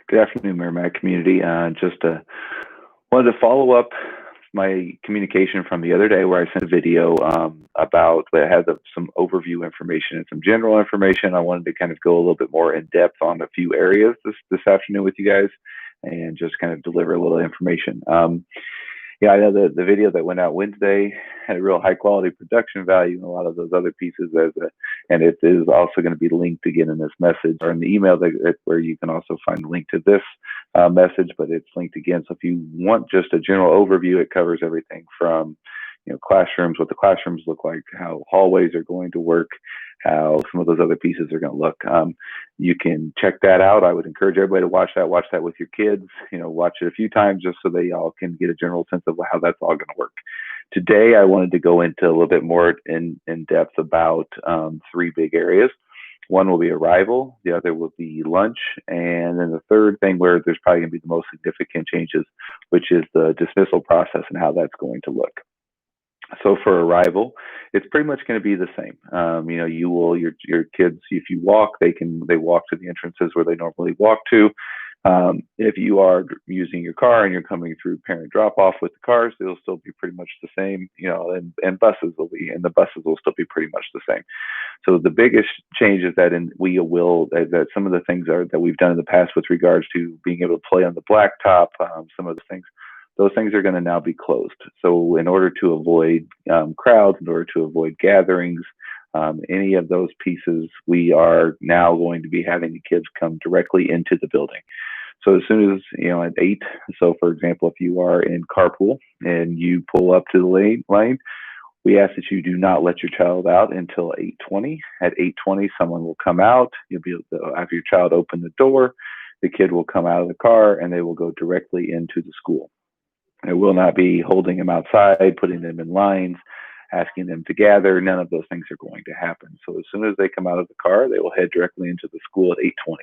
Good afternoon, Merrimack community. Wanted to follow up my communication from the other day where I sent a video about that had some overview information and some general information. I wanted to kind of go a little bit more in depth on a few areas this afternoon with you guys and just kind of deliver a little information. Yeah, I know the video that went out Wednesday had a real high quality production value and a lot of those other pieces and it is also going to be linked again in this message or in the email where you can also find a link to this message, but it's linked again. So if you want just a general overview, it covers everything from classrooms, what the classrooms look like, how hallways are going to work, how some of those other pieces are going to look. You can check that out. I would encourage everybody to watch that with your kids, watch it a few times just so they all can get a general sense of how that's all going to work. Today, I wanted to go into a little bit more in depth about three big areas. One will be arrival, the other will be lunch, and then the third thing where there's probably going to be the most significant changes, which is the dismissal process and how that's going to look. So for arrival, it's pretty much going to be the same. Your kids, if you walk, they walk to the entrances where they normally walk to. If you are using your car and you're coming through parent drop off with the cars, it'll still be pretty much the same, and the buses will still be pretty much the same. So the biggest change is that that some of the things that we've done in the past with regards to being able to play on the blacktop, some of the things. Those things are going to now be closed. So in order to avoid crowds, in order to avoid gatherings, any of those pieces, we are now going to be having the kids come directly into the building. So as soon as, at 8, so for example, if you are in Carpool and you pull up to the lane, we ask that you do not let your child out until 8:20. At 8:20, someone will come out. You'll be able to have your child open the door. The kid will come out of the car and they will go directly into the school. It will not be holding them outside, putting them in lines, asking them to gather. None of those things are going to happen. So as soon as they come out of the car, they will head directly into the school at 8:20.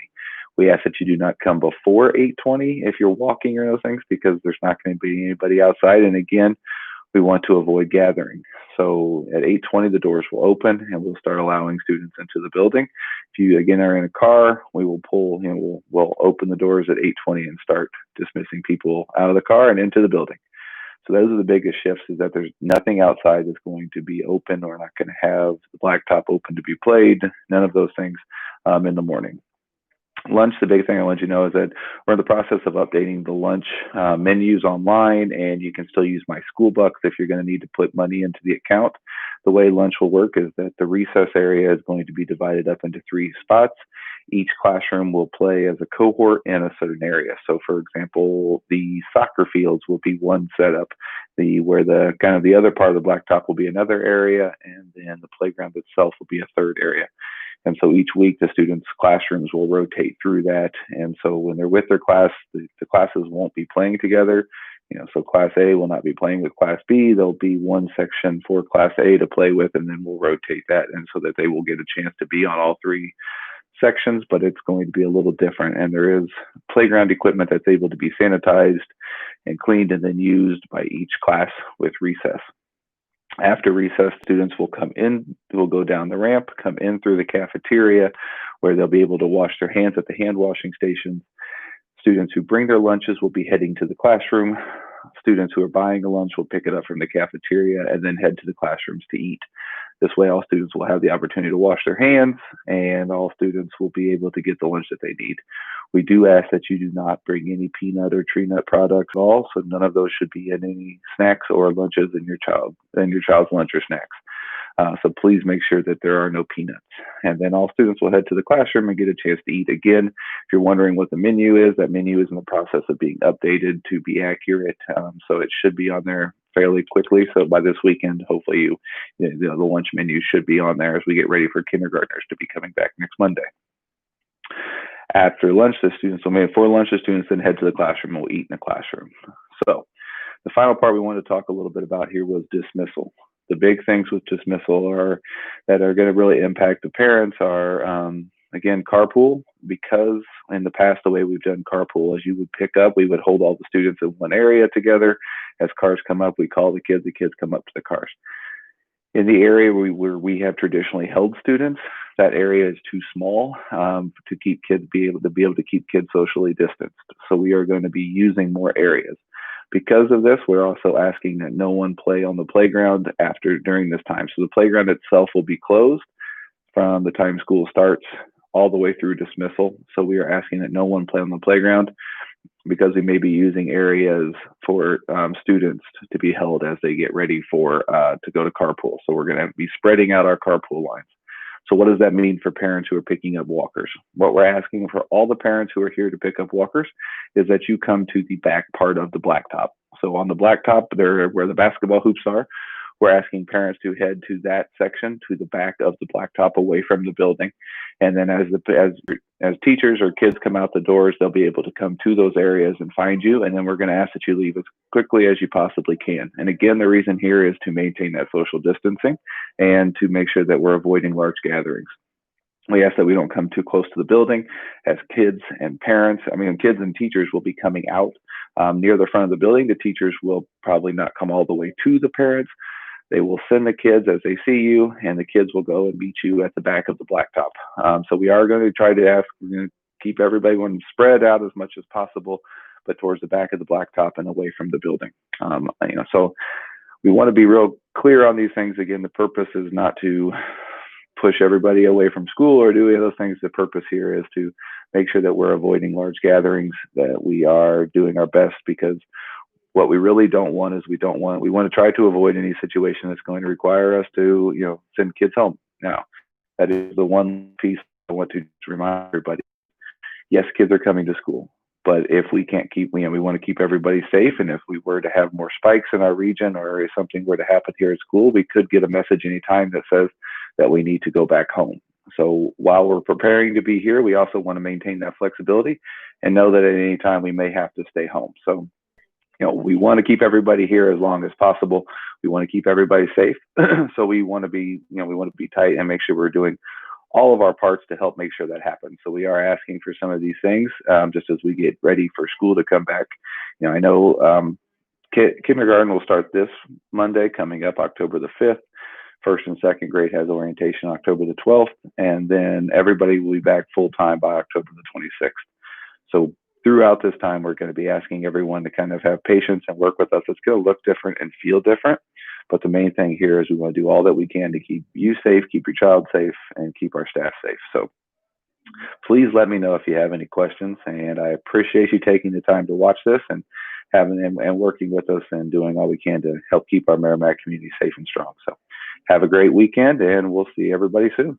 We ask that you do not come before 8:20 if you're walking or those things, because there's not going to be anybody outside. And again, we want to avoid gathering. So at 8:20, the doors will open and we'll start allowing students into the building. If you again are in a car, we will we'll open the doors at 8:20 and start dismissing people out of the car and into the building. So those are the biggest shifts, is that there's nothing outside that's going to be open, or not going to have the blacktop open to be played. None of those things in the morning. Lunch, the big thing I want you to know is that we're in the process of updating the lunch menus online, and you can still use My School Bucks if you're going to need to put money into the account. The way lunch will work is that the recess area is going to be divided up into 3 spots. Each classroom will play as a cohort in a certain area. So for example, the soccer fields will be one setup, where the other part of the blacktop will be another area, and then the playground itself will be a third area. And so each week, the students' classrooms will rotate through that. And so when they're with their class, the classes won't be playing together. So Class A will not be playing with Class B. There'll be one section for Class A to play with, and then we'll rotate that, and so that they will get a chance to be on all 3 sections, but it's going to be a little different. And there is playground equipment that's able to be sanitized and cleaned and then used by each class with recess. After recess, students will will go down the ramp, come in through the cafeteria, where they'll be able to wash their hands at the hand washing stations. Students who bring their lunches will be heading to the classroom. Students who are buying a lunch will pick it up from the cafeteria and then head to the classrooms to eat. This way, all students will have the opportunity to wash their hands, and all students will be able to get the lunch that they need. We do ask that you do not bring any peanut or tree nut products at all, so none of those should be in any snacks or lunches in your child's lunch or snacks. So please make sure that there are no peanuts. And then all students will head to the classroom and get a chance to eat. Again, if you're wondering what the menu is, that menu is in the process of being updated to be accurate. So it should be on there fairly quickly. So by this weekend, hopefully the lunch menu should be on there as we get ready for kindergartners to be coming back next Monday. After lunch, for lunch, the students then head to the classroom and will eat in the classroom. So the final part we wanted to talk a little bit about here was dismissal. The big things with dismissal that are going to really impact the parents are, again, carpool, because in the past, the way we've done carpool is you would pick up, we would hold all the students in one area together. As cars come up, we call the kids come up to the cars. In the area where we have traditionally held students, that area is too small to keep kids be able to keep kids socially distanced. So we are going to be using more areas. Because of this, we're also asking that no one play on the playground during this time. So the playground itself will be closed from the time school starts all the way through dismissal. So we are asking that no one play on the playground, because we may be using areas for students to be held as they get ready to go to carpool. So we're going to be spreading out our carpool lines. So what does that mean for parents who are picking up walkers? What we're asking for all the parents who are here to pick up walkers is that you come to the back part of the blacktop. So on the blacktop, there where the basketball hoops are, we're asking parents to head to that section, to the back of the blacktop, away from the building. And then as teachers or kids come out the doors, they'll be able to come to those areas and find you. And then we're going to ask that you leave as quickly as you possibly can. And again, the reason here is to maintain that social distancing and to make sure that we're avoiding large gatherings. We ask that we don't come too close to the building, as kids and kids and teachers will be coming out near the front of the building. The teachers will probably not come all the way to the parents. They will send the kids as they see you, and the kids will go and meet you at the back of the blacktop. So we are going to try to we're going to keep everybody spread out as much as possible, but towards the back of the blacktop and away from the building. So we want to be real clear on these things. Again, the purpose is not to push everybody away from school or do any of those things. The purpose here is to make sure that we're avoiding large gatherings, that we are doing our best, because what we really don't want is we want to try to avoid any situation that's going to require us to, send kids home. Now, that is the one piece I want to remind everybody. Yes, kids are coming to school, but if we can't we want to keep everybody safe. And if we were to have more spikes in our region, or if something were to happen here at school, we could get a message anytime that says that we need to go back home. So while we're preparing to be here, we also want to maintain that flexibility and know that at any time we may have to stay home. So we want to keep everybody here as long as possible. We want to keep everybody safe. So we want to be tight and make sure we're doing all of our parts to help make sure that happens. So we are asking for some of these things just as we get ready for school to come back. I know kindergarten will start this Monday coming up, October the 5th. First and second grade has orientation October the 12th, and then everybody will be back full time by October the 26th. So throughout this time, we're going to be asking everyone to kind of have patience and work with us. It's going to look different and feel different. But the main thing here is we want to do all that we can to keep you safe, keep your child safe, and keep our staff safe. So please let me know if you have any questions. And I appreciate you taking the time to watch this and working with us and doing all we can to help keep our Merrimack community safe and strong. So have a great weekend, and we'll see everybody soon.